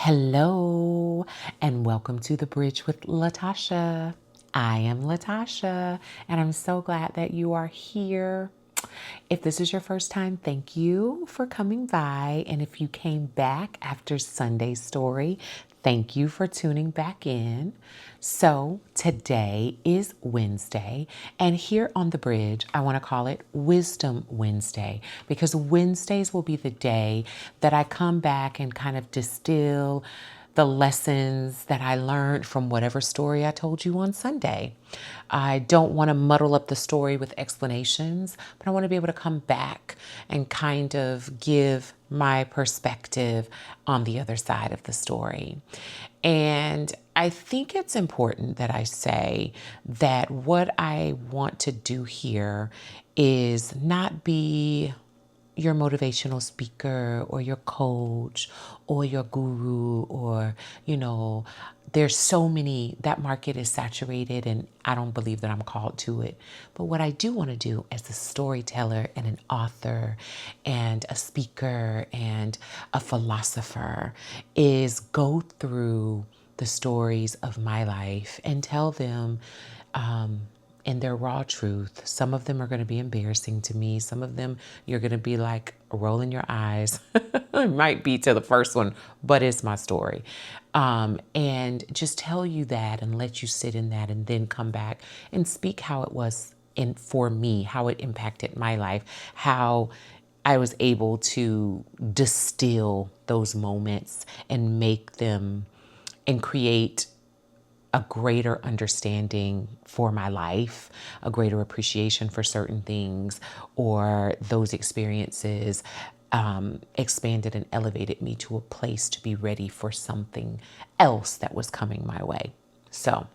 Hello, and welcome to The Bridge with Latasha. I am Latasha, and I'm so glad that you are here. If this is your first time, thank you for coming by. And if you came back after Sunday's story, thank you for tuning back in. So today is Wednesday, and here on the bridge, I want to call it Wisdom Wednesday because Wednesdays will be the day that I come back and kind of distill the lessons that I learned from whatever story I told you on Sunday. I don't want to muddle up the story with explanations, but I want to be able to come back and kind of give my perspective on the other side of the story. And I think it's important that I say that what I want to do here is not be your motivational speaker or your coach or your guru or, there's so many, that market is saturated and I don't believe that I'm called to it. But what I do want to do as a storyteller and an author and a speaker and a philosopher is go through the stories of my life and tell them in their raw truth. Some of them are going to be embarrassing to me. Some of them you're going to be like rolling your eyes. It might be to the first one, but it's my story. And just tell you that and let you sit in that and then come back and speak how it was for me, how it impacted my life, how I was able to distill those moments and make them and create a greater understanding for my life, a greater appreciation for certain things, or those experiences expanded and elevated me to a place to be ready for something else that was coming my way. So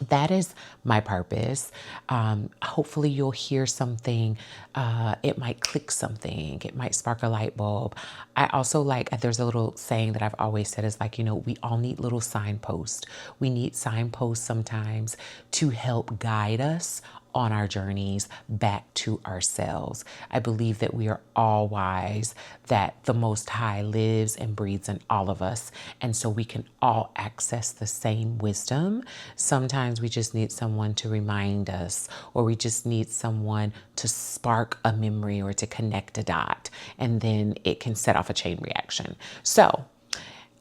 that is my purpose. Hopefully you'll hear something. It might click something. It might spark a light bulb. I also there's a little saying that I've always said is we all need little signposts. We need signposts sometimes to help guide us on our journeys back to ourselves. I believe that we are all wise, that the Most High lives and breathes in all of us. And so we can all access the same wisdom. Sometimes we just need someone to remind us, or we just need someone to spark a memory or to connect a dot, and then it can set off a chain reaction. So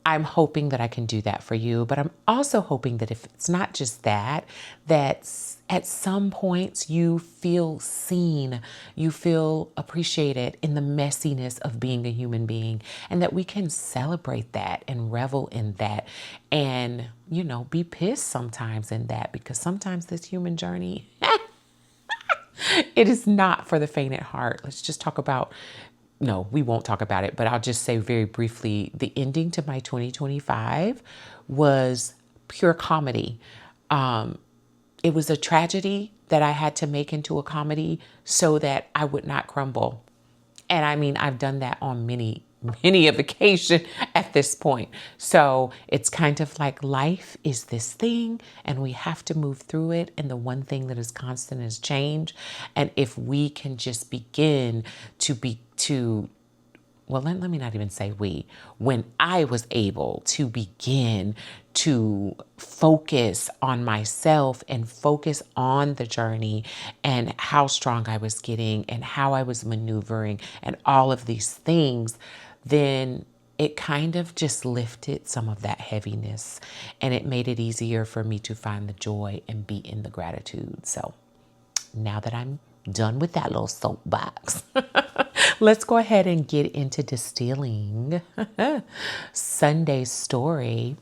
I'm hoping that I can do that for you, but I'm also hoping that if it's not just that at some points you feel seen, you feel appreciated in the messiness of being a human being, and that we can celebrate that and revel in that and, be pissed sometimes in that, because sometimes this human journey, it is not for the faint at heart. Let's just talk about no, we won't talk about it, but I'll just say very briefly, the ending to my 2025 was pure comedy. It was a tragedy that I had to make into a comedy so that I would not crumble. And I mean, I've done that on many occasion at this point. So it's kind of like life is this thing and we have to move through it. And the one thing that is constant is change. And if we can just begin let me not even say we. When I was able to begin to focus on myself and focus on the journey and how strong I was getting and how I was maneuvering and all of these things, then it kind of just lifted some of that heaviness and it made it easier for me to find the joy and be in the gratitude. So now that I'm done with that little soapbox, let's go ahead and get into distilling Sunday's story,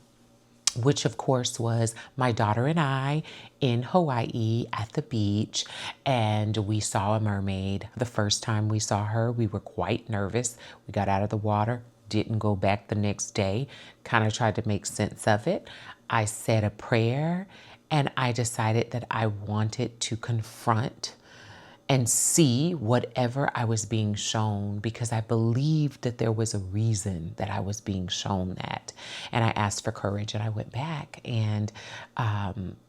which of course was my daughter and I in Hawaii at the beach, and we saw a mermaid. The first time we saw her, we were quite nervous. We got out of the water, didn't go back the next day, kind of tried to make sense of it. I said a prayer, and I decided that I wanted to confront and see whatever I was being shown, because I believed that there was a reason that I was being shown that. And I asked for courage, and I went back, and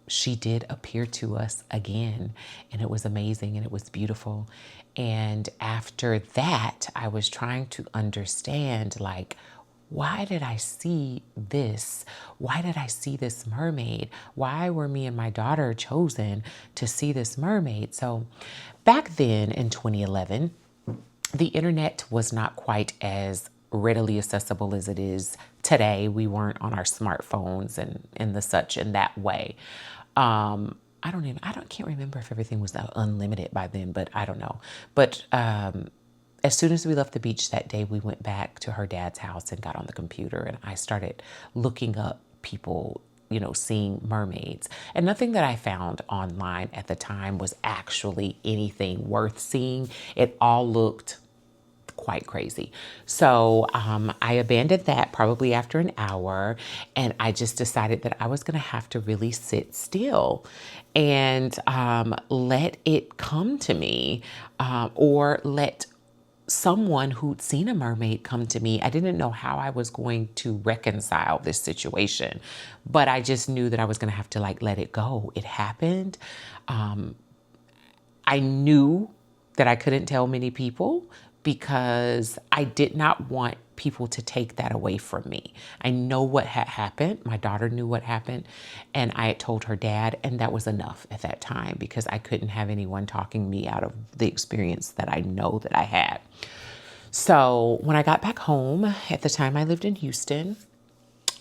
she did appear to us again, and it was amazing and it was beautiful. And after that, I was trying to understand, why did I see this? Why did I see this mermaid? Why were me and my daughter chosen to see this mermaid? So back then in 2011, the internet was not quite as readily accessible as it is today. We weren't on our smartphones and the such in that way. Can't remember if everything was unlimited by then, but I don't know. But as soon as we left the beach that day, we went back to her dad's house and got on the computer, and I started looking up people, seeing mermaids. And nothing that I found online at the time was actually anything worth seeing. It all looked quite crazy. So I abandoned that probably after an hour, and I just decided that I was going to have to really sit still and let it come to me, or let someone who'd seen a mermaid come to me. I didn't know how I was going to reconcile this situation, but I just knew that I was going to have to let it go. It happened. I knew that I couldn't tell many people because I did not want people to take that away from me. I know what had happened. My daughter knew what happened, and I had told her dad, and that was enough at that time because I couldn't have anyone talking me out of the experience that I know that I had. So when I got back home, at the time I lived in Houston,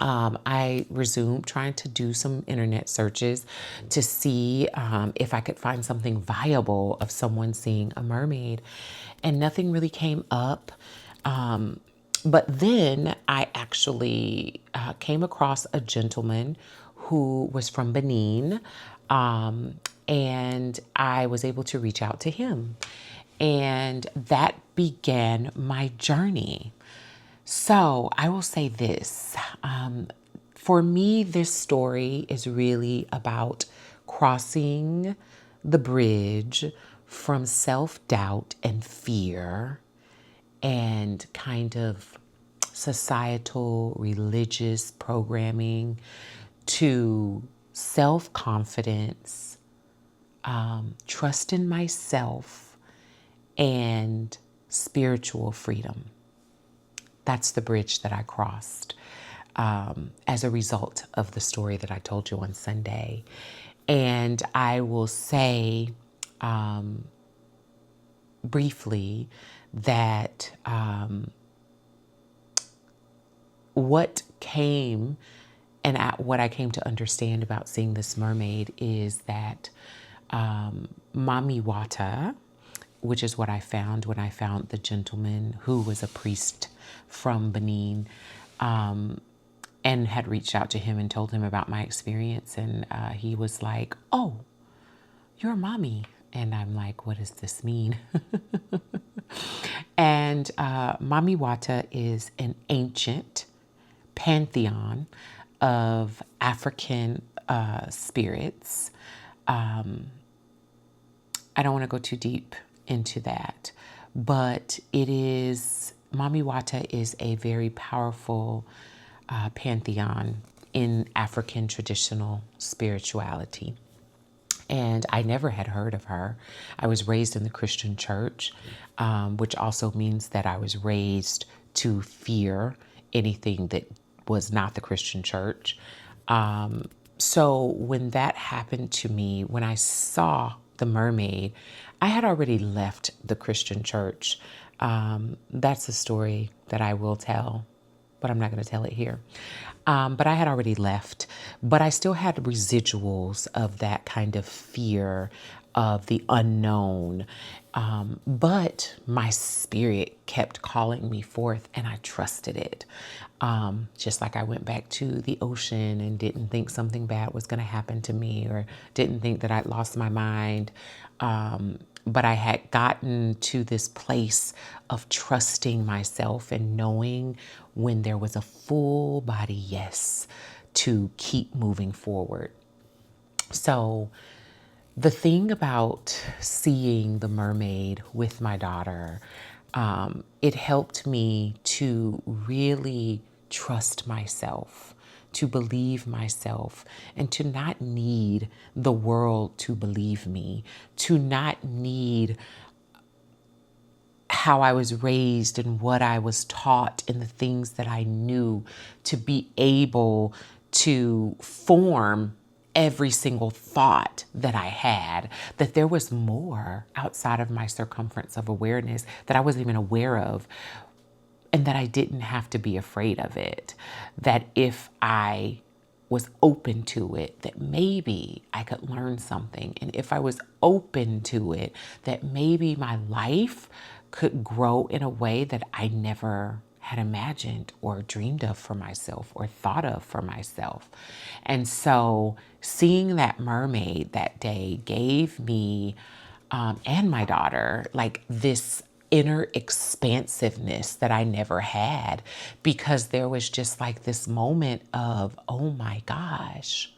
I resumed trying to do some internet searches to see if I could find something viable of someone seeing a mermaid, and nothing really came up. But then I actually came across a gentleman who was from Benin, and I was able to reach out to him. And that began my journey. So I will say this. For me, this story is really about crossing the bridge from self-doubt and fear and kind of societal religious programming to self-confidence, trust in myself, and spiritual freedom. That's the bridge that I crossed as a result of the story that I told you on Sunday. And I will say briefly that what I came to understand about seeing this mermaid is that Mami Wata, which is what I found when I found the gentleman who was a priest from Benin, and had reached out to him and told him about my experience. And he was like, "Oh, you're mommy." And I'm like, what does this mean? And Mami Wata is an ancient pantheon of African spirits. I don't want to go too deep into that, but Mami Wata is a very powerful pantheon in African traditional spirituality. And I never had heard of her. I was raised in the Christian church, which also means that I was raised to fear anything that was not the Christian church. So when that happened to me, when I saw the mermaid, I had already left the Christian church. That's a story that I will tell, but I'm not going to tell it here. But I had already left, but I still had residuals of that kind of fear of the unknown. But my spirit kept calling me forth, and I trusted it. Just like I went back to the ocean and didn't think something bad was going to happen to me, or didn't think that I'd lost my mind. But I had gotten to this place of trusting myself and knowing when there was a full body yes to keep moving forward. So the thing about seeing the mermaid with my daughter, it helped me to really trust myself, to believe myself, and to not need the world to believe me, to not need how I was raised and what I was taught and the things that I knew to be able to form every single thought that I had, that there was more outside of my circumference of awareness that I wasn't even aware of, and that I didn't have to be afraid of it. That if I was open to it, that maybe I could learn something. And if I was open to it, that maybe my life could grow in a way that I never had imagined or dreamed of for myself or thought of for myself. And so seeing that mermaid that day gave me and my daughter like this inner expansiveness that I never had, because there was just like this moment of, oh my gosh,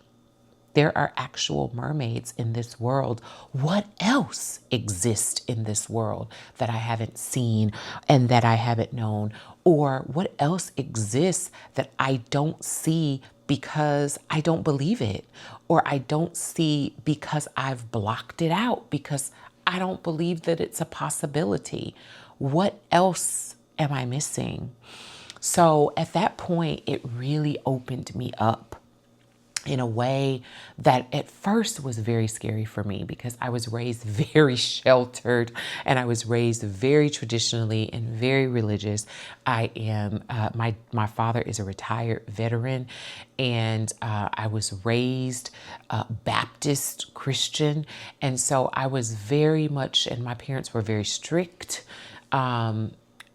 there are actual mermaids in this world. What else exists in this world that I haven't seen and that I haven't known? Or what else exists that I don't see because I don't believe it? Or I don't see because I've blocked it out, because I don't believe that it's a possibility. What else am I missing? So at that point, it really opened me up in a way that at first was very scary for me, because I was raised very sheltered and I was raised very traditionally and very religious. I am, my father is a retired veteran, and I was raised Baptist Christian. And so I was very much, and my parents were very strict.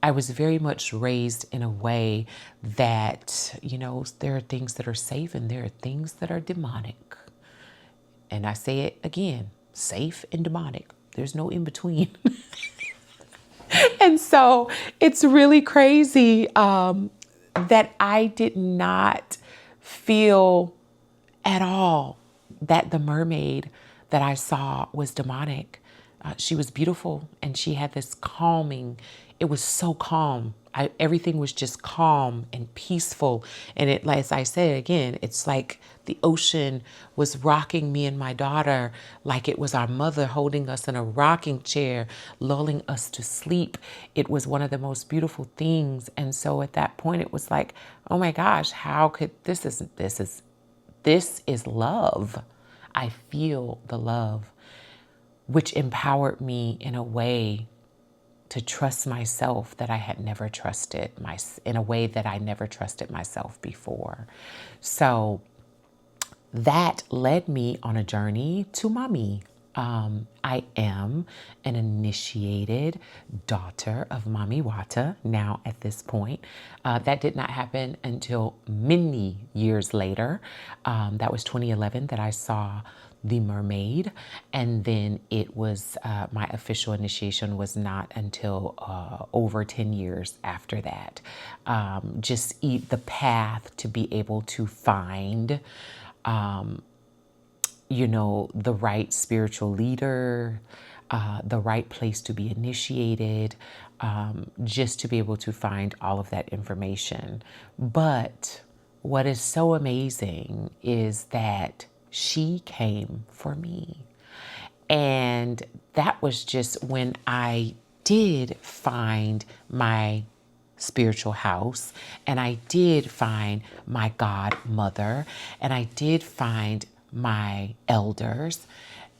I was very much raised in a way that, you know, there are things that are safe and there are things that are demonic. And I say it again, safe and demonic. There's no in between. And so it's really crazy that I did not feel at all that the mermaid that I saw was demonic. She was beautiful and she had this calming, it was so calm. Everything was just calm and peaceful. And it, as I say again, it's like the ocean was rocking me and my daughter like it was our mother holding us in a rocking chair, lulling us to sleep. It was one of the most beautiful things. And so at that point, it was like, oh my gosh, how could this is love. I feel the love, which empowered me in a way to trust myself that I had never trusted in a way that I never trusted myself before. So that led me on a journey to mommy. I am an initiated daughter of Mommy Wata now at this point. That did not happen until many years later. That was 2011 that I saw the Mermaid, and then it was my official initiation was not until over 10 years after that. Just the path to be able to find you know, the right spiritual leader, the right place to be initiated, just to be able to find all of that information. But what is so amazing is that she came for me. And that was just when I did find my spiritual house, and I did find my godmother, and I did find my elders,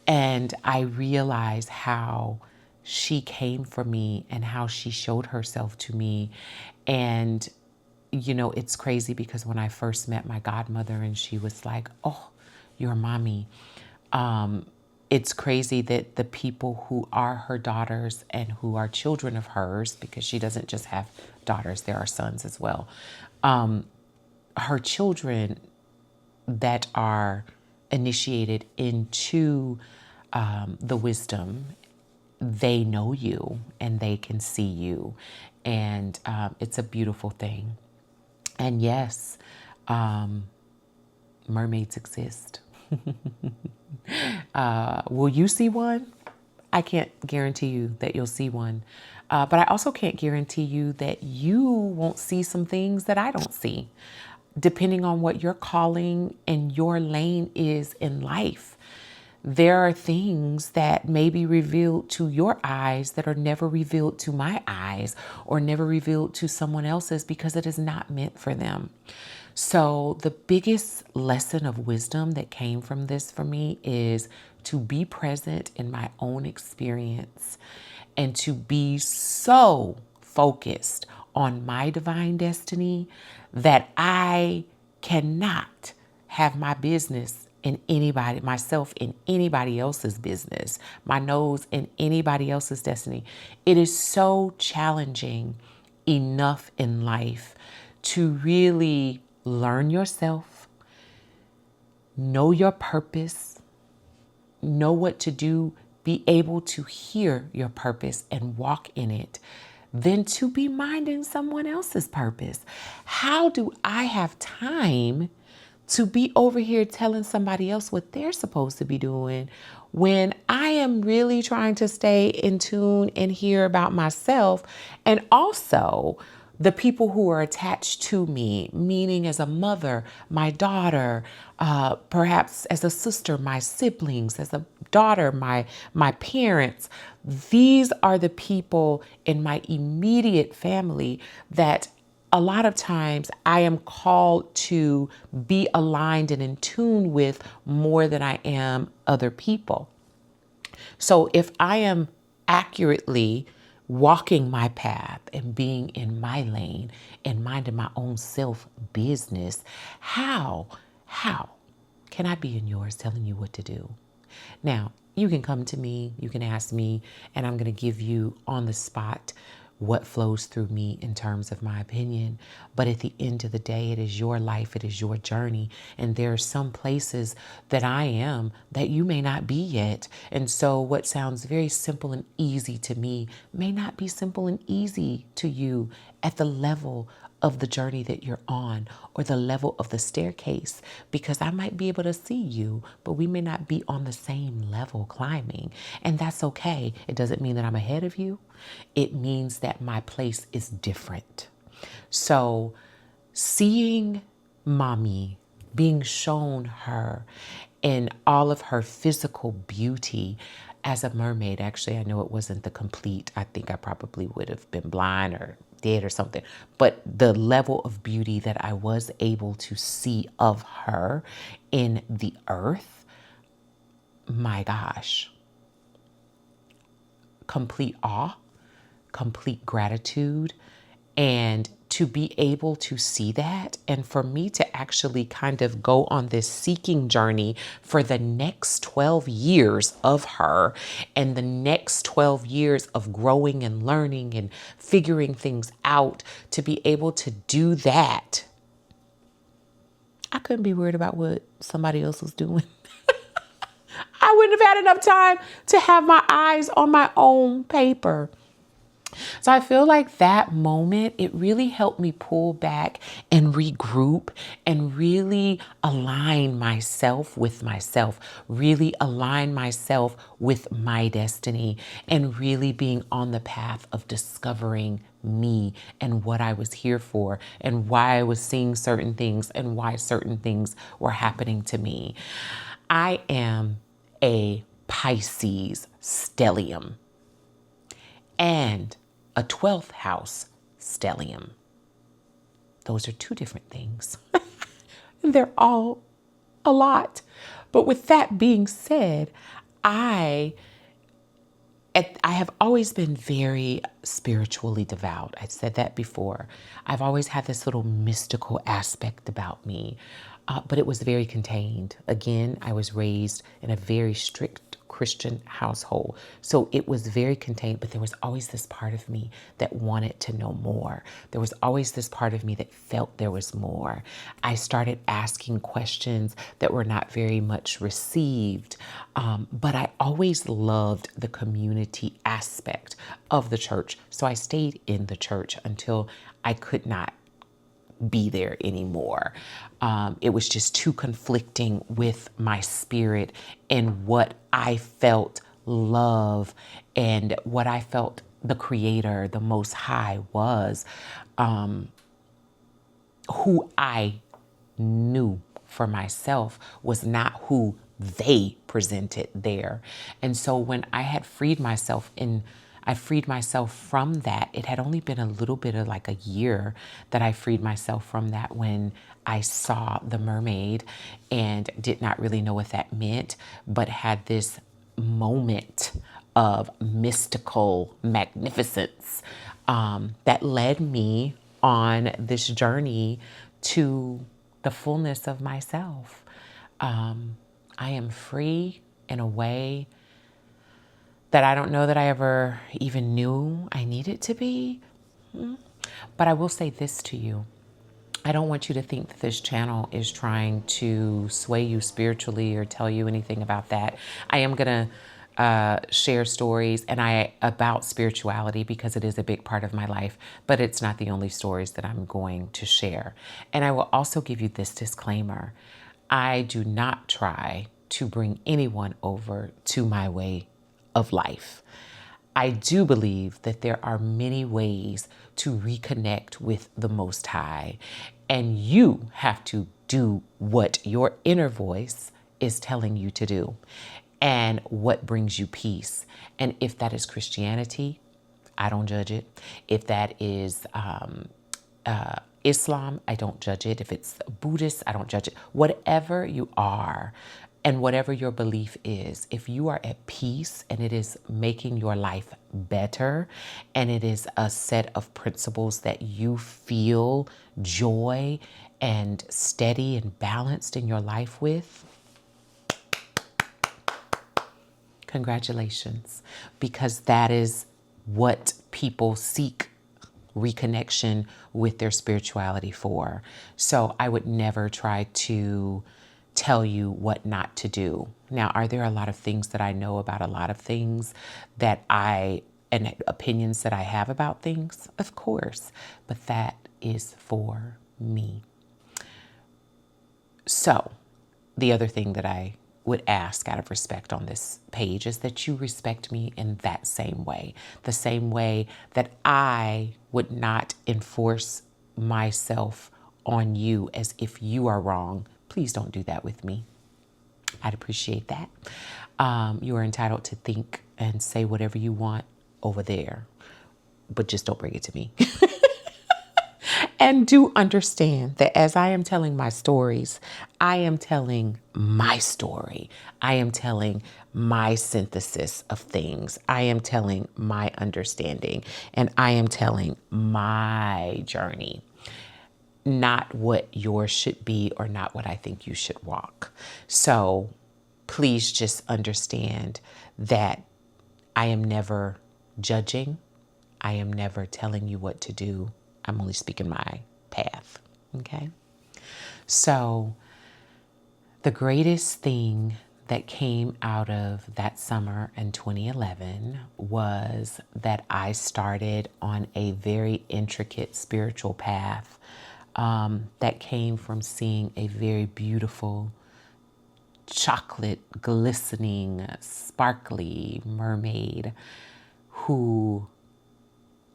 and I realized how she came for me and how she showed herself to me. And you know, it's crazy because when I first met my godmother and she was like, oh, you're mommy. It's crazy that the people who are her daughters and who are children of hers, because she doesn't just have daughters, there are sons as well. Her children that are initiated into the wisdom, they know you and they can see you. And it's a beautiful thing. And yes, mermaids exist. Will you see one? I can't guarantee you that you'll see one. But I also can't guarantee you that you won't see some things that I don't see, depending on what your calling and your lane is in life. there are things that may be revealed to your eyes that are never revealed to my eyes or never revealed to someone else's because it is not meant for them. So the biggest lesson of wisdom that came from this for me is to be present in my own experience and to be so focused on my divine destiny that I cannot have my business in anybody, myself in anybody else's business, my nose in anybody else's destiny. It is so challenging enough in life to really learn yourself, know your purpose, know what to do, be able to hear your purpose and walk in it, than to be minding someone else's purpose. How do I have time to be over here telling somebody else what they're supposed to be doing when I am really trying to stay in tune and hear about myself and also the people who are attached to me, meaning as a mother, my daughter, perhaps as a sister, my siblings, as a daughter, my parents. These are the people in my immediate family that a lot of times I am called to be aligned and in tune with more than I am other people. So if I am accurately walking my path and being in my lane and minding my own self business, how can I be in yours telling you what to do? Now, you can come to me, you can ask me, and I'm going to give you on the spot what flows through me in terms of my opinion. But at the end of the day, it is your life, it is your journey. And there are some places that I am that you may not be yet. And so what sounds very simple and easy to me may not be simple and easy to you at the level of the journey that you're on or the level of the staircase, because I might be able to see you, but we may not be on the same level climbing. And that's okay. It doesn't mean that I'm ahead of you. It means that my place is different. So seeing mommy, being shown her in all of her physical beauty as a mermaid. Actually, I know it wasn't the complete. I think I probably would have been blind or dead or something. But the level of beauty that I was able to see of her in the earth, my gosh, complete awe, complete gratitude, and to be able to see that, and for me to actually kind of go on this seeking journey for the next 12 years of her and the next 12 years of growing and learning and figuring things out, to be able to do that, I couldn't be worried about what somebody else was doing. I wouldn't have had enough time to have my eyes on my own paper. So I feel like that moment, it really helped me pull back and regroup and really align myself with myself, really align myself with my destiny, and really being on the path of discovering me and what I was here for and why I was seeing certain things and why certain things were happening to me. I am a Pisces stellium and a 12th house stellium. Those are two different things. They're all a lot. But with that being said, I have always been very spiritually devout. I've said that before. I've always had this little mystical aspect about me, but it was very contained. Again, I was raised in a very strict Christian household, so it was very contained, but there was always this part of me that wanted to know more. There was always this part of me that felt there was more. I started asking questions that were not very much received, but I always loved the community aspect of the church. So I stayed in the church until I could not be there anymore. It was just too conflicting with my spirit and what I felt love and what I felt the Creator, the Most High, was, who I knew for myself was not who they presented there. And so when I had I freed myself from that. It had only been a little bit of like a year that I freed myself from that when I saw the mermaid and did not really know what that meant, but had this moment of mystical magnificence that led me on this journey to the fullness of myself. I am free in a way that I don't know that I ever even knew I needed to be. But I will say this to you. I don't want you to think that this channel is trying to sway you spiritually or tell you anything about that. I am going to share stories about spirituality because it is a big part of my life, but it's not the only stories that I'm going to share. And I will also give you this disclaimer. I do not try to bring anyone over to my way of life. I do believe that there are many ways to reconnect with the Most High, and you have to do what your inner voice is telling you to do and what brings you peace. And if that is Christianity, I don't judge it. If that is Islam, I don't judge it. If it's Buddhist, I don't judge it. Whatever you are and whatever your belief is, if you are at peace and it is making your life better and it is a set of principles that you feel joy and steady and balanced in your life with, congratulations, because that is what people seek reconnection with their spirituality for. So I would never try to tell you what not to do. Now, are there a lot of things that I know about a lot of things and opinions that I have about things? Of course, but that is for me. So the other thing that I would ask out of respect on this page is that you respect me in that same way, the same way that I would not enforce myself on you as if you are wrong. Please don't do that with me. I'd appreciate that. You are entitled to think and say whatever you want over there, but just don't bring it to me. And do understand that as I am telling my stories, I am telling my story. I am telling my synthesis of things. I am telling my understanding, and I am telling my journey, not what yours should be or not what I think you should walk. So please just understand that I am never judging. I am never telling you what to do. I'm only speaking my path, okay? So the greatest thing that came out of that summer in 2011 was that I started on a very intricate spiritual path that came from seeing a very beautiful, chocolate, glistening, sparkly mermaid who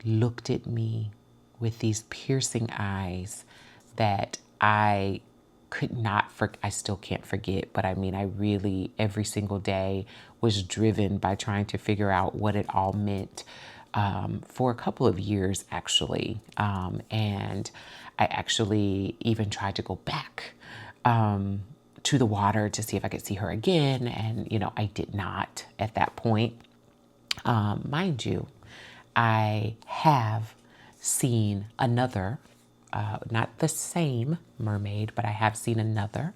looked at me with these piercing eyes that I could not I still can't forget, but I mean, I really every single day was driven by trying to figure out what it all meant for a couple of years, actually. And I actually even tried to go back to the water to see if I could see her again. And, I did not at that point. Mind you, I have seen another, not the same mermaid, but I have seen another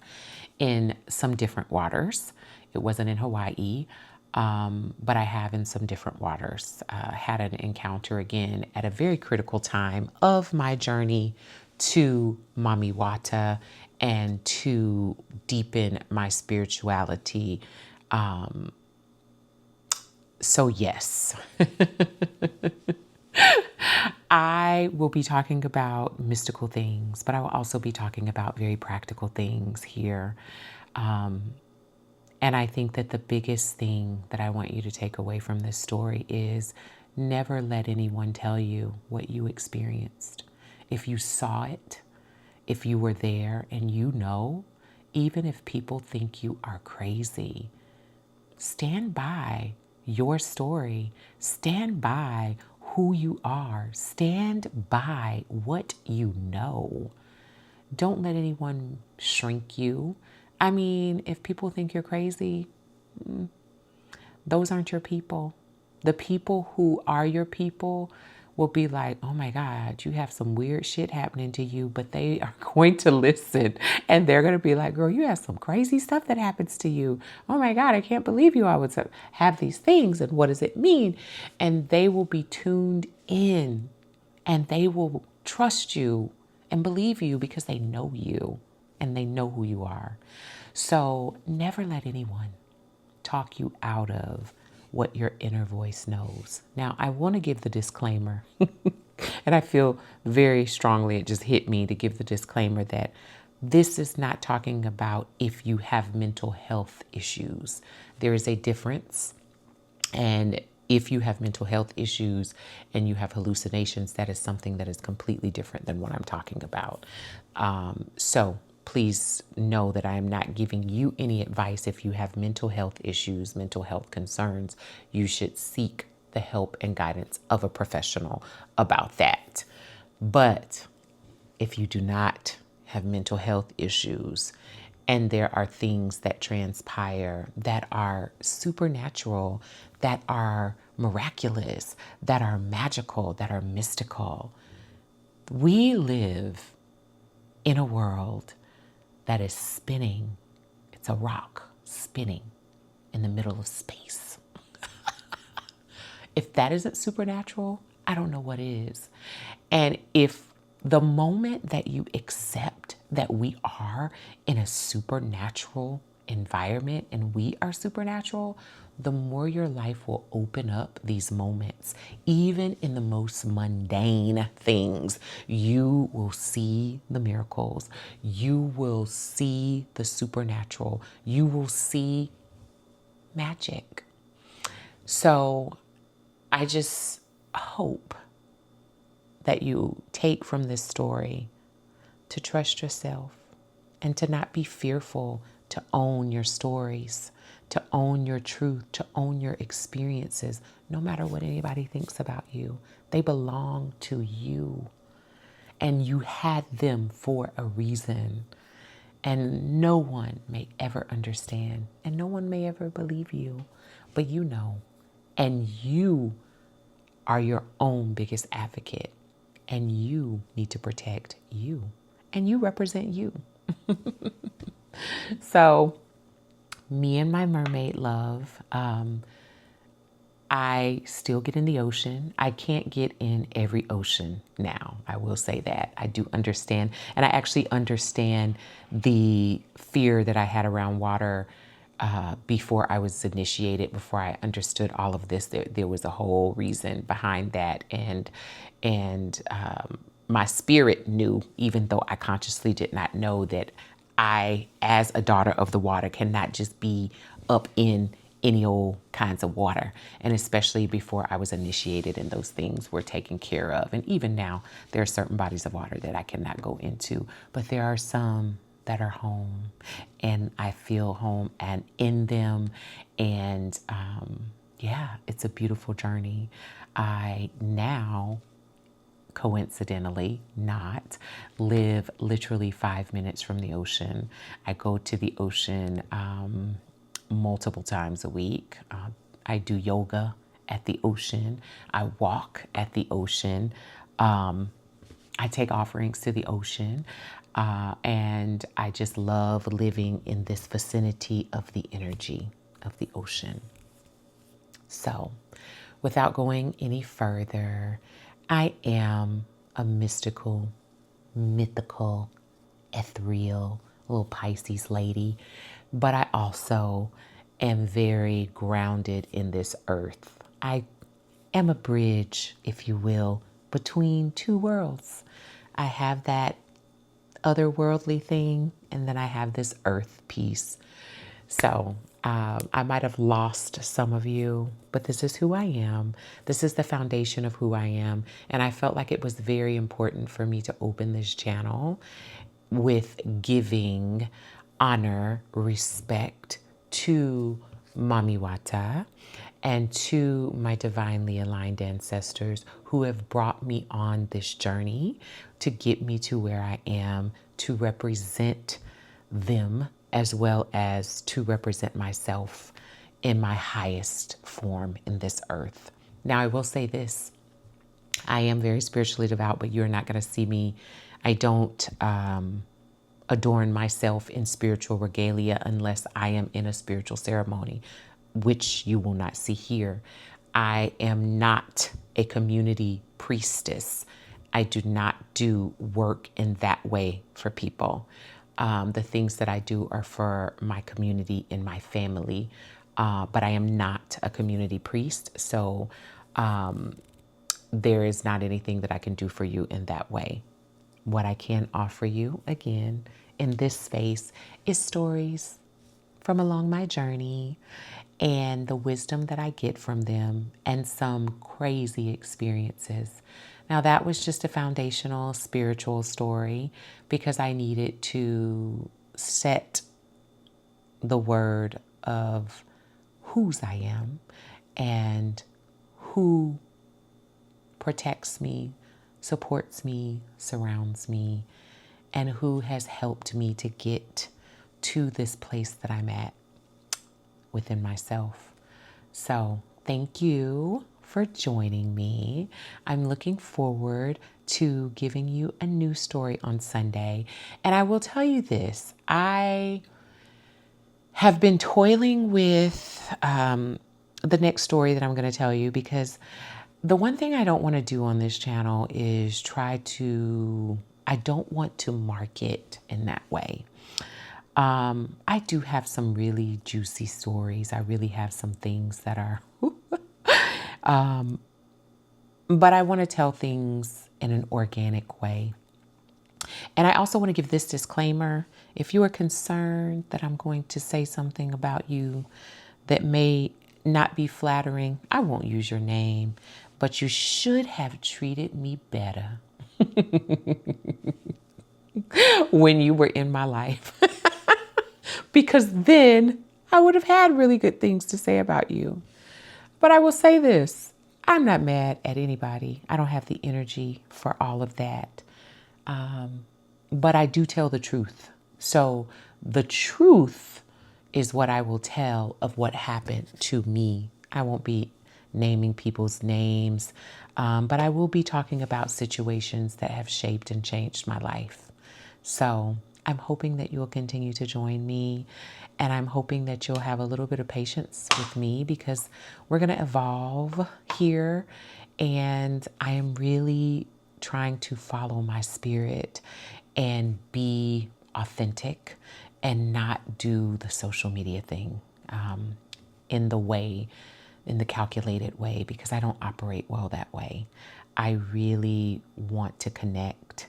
in some different waters. It wasn't in Hawaii, but I have in some different waters. Had an encounter again at a very critical time of my journey to Mami Wata and to deepen my spirituality. So yes. I will be talking about mystical things, but I will also be talking about very practical things here. And I think that the biggest thing that I want you to take away from this story is never let anyone tell you what you experienced. If you saw it, if you were there and Even if people think you are crazy, stand by your story. Stand by who you are. Stand by what you know. Don't let anyone shrink you. I mean, if people think you're crazy, those aren't your people. The people who are your people will be like, oh my God, you have some weird shit happening to you, but they are going to listen and they're going to be like, girl, you have some crazy stuff that happens to you. Oh my God, I can't believe you always have these things. And what does it mean? And they will be tuned in and they will trust you and believe you because they know you and they know who you are. So never let anyone talk you out of what your inner voice knows. Now, I want to give the disclaimer, and I feel very strongly, it just hit me to give the disclaimer that this is not talking about if you have mental health issues. There is a difference. And if you have mental health issues and you have hallucinations, that is something that is completely different than what I'm talking about. So please know that I am not giving you any advice. If you have mental health issues, mental health concerns, you should seek the help and guidance of a professional about that. But if you do not have mental health issues and there are things that transpire that are supernatural, that are miraculous, that are magical, that are mystical, we live in a world that is spinning. It's a rock spinning in the middle of space. If that isn't supernatural, I don't know what is. And if the moment that you accept that we are in a supernatural environment and we are supernatural, the more your life will open up these moments. Even in the most mundane things, you will see the miracles. You will see the supernatural. You will see magic. So I just hope that you take from this story to trust yourself and to not be fearful, to own your stories, to own your truth, to own your experiences, no matter what anybody thinks about you. They belong to you and you had them for a reason. And no one may ever understand and no one may ever believe you, but you know, and you are your own biggest advocate. And you need to protect you. And you represent you. So, me and my mermaid love, I still get in the ocean. I can't get in every ocean now. I will say that. I do understand. And I actually understand the fear that I had around water before I was initiated, before I understood all of this. There was a whole reason behind that. And my spirit knew, even though I consciously did not know, that I, as a daughter of the water, cannot just be up in any old kinds of water. And especially before I was initiated and those things were taken care of. And even now, there are certain bodies of water that I cannot go into, but there are some that are home and I feel home and in them. And yeah, it's a beautiful journey. I now, coincidentally not, live literally 5 minutes from the ocean. I go to the ocean multiple times a week. I do yoga at the ocean. I walk at the ocean. I take offerings to the ocean. And I just love living in this vicinity of the energy of the ocean. So, without going any further, I am a mystical, mythical, ethereal little Pisces lady, but I also am very grounded in this earth. I am a bridge, if you will, between two worlds. I have that otherworldly thing, and then I have this earth piece. So I might have lost some of you, but this is who I am. This is the foundation of who I am. And I felt like it was very important for me to open this channel with giving honor, respect to Mami Wata and to my divinely aligned ancestors who have brought me on this journey to get me to where I am, to represent them as well as to represent myself in my highest form in this earth. Now, I will say this. I am very spiritually devout, but you're not going to see me. I don't adorn myself in spiritual regalia unless I am in a spiritual ceremony, which you will not see here. I am not a community priestess. I do not do work in that way for people. The things that I do are for my community and my family, but I am not a community priest. So there is not anything that I can do for you in that way. What I can offer you, again, in this space is stories from along my journey and the wisdom that I get from them and some crazy experiences. Now, that was just a foundational spiritual story because I needed to set the word of whose I am and who protects me, supports me, surrounds me, and who has helped me to get to this place that I'm at within myself. So thank you for joining me. I'm looking forward to giving you a new story on Sunday. And I will tell you this, I have been toiling with the next story that I'm going to tell you because the one thing I don't want to do on this channel is I don't want to market in that way. I do have some really juicy stories. I really have some things that are, but I want to tell things in an organic way. And I also want to give this disclaimer. If you are concerned that I'm going to say something about you that may not be flattering, I won't use your name, but you should have treated me better when you were in my life. Because then I would have had really good things to say about you. But I will say this, I'm not mad at anybody. I don't have the energy for all of that. But I do tell the truth. So the truth is what I will tell of what happened to me. I won't be naming people's names, but I will be talking about situations that have shaped and changed my life. So I'm hoping that you'll continue to join me, and I'm hoping that you'll have a little bit of patience with me because we're going to evolve here, and I am really trying to follow my spirit and be authentic and not do the social media thing in the calculated way, because I don't operate well that way. I really want to connect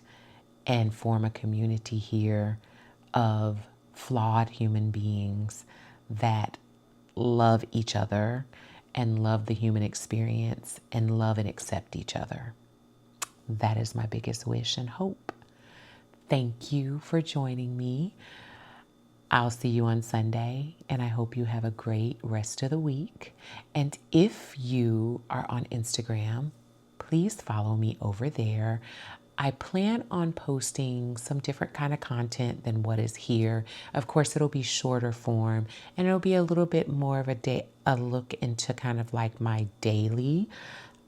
and form a community here of flawed human beings that love each other and love the human experience and love and accept each other. That is my biggest wish and hope. Thank you for joining me. I'll see you on Sunday, and I hope you have a great rest of the week. And if you are on Instagram, please follow me over there. I plan on posting some different kind of content than what is here. Of course, it'll be shorter form, and it'll be a little bit more of a look into kind of like my daily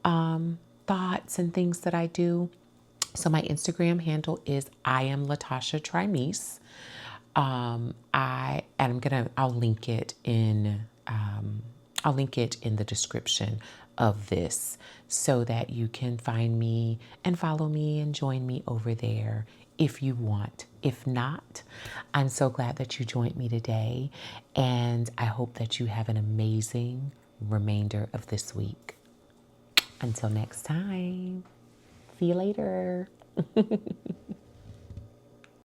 thoughts and things that I do. So my Instagram handle is I am Latasha Trimes. I'll link it in the description of this so that you can find me and follow me and join me over there if you want. If not, I'm so glad that you joined me today, and I hope that you have an amazing remainder of this week. Until next time, see you later.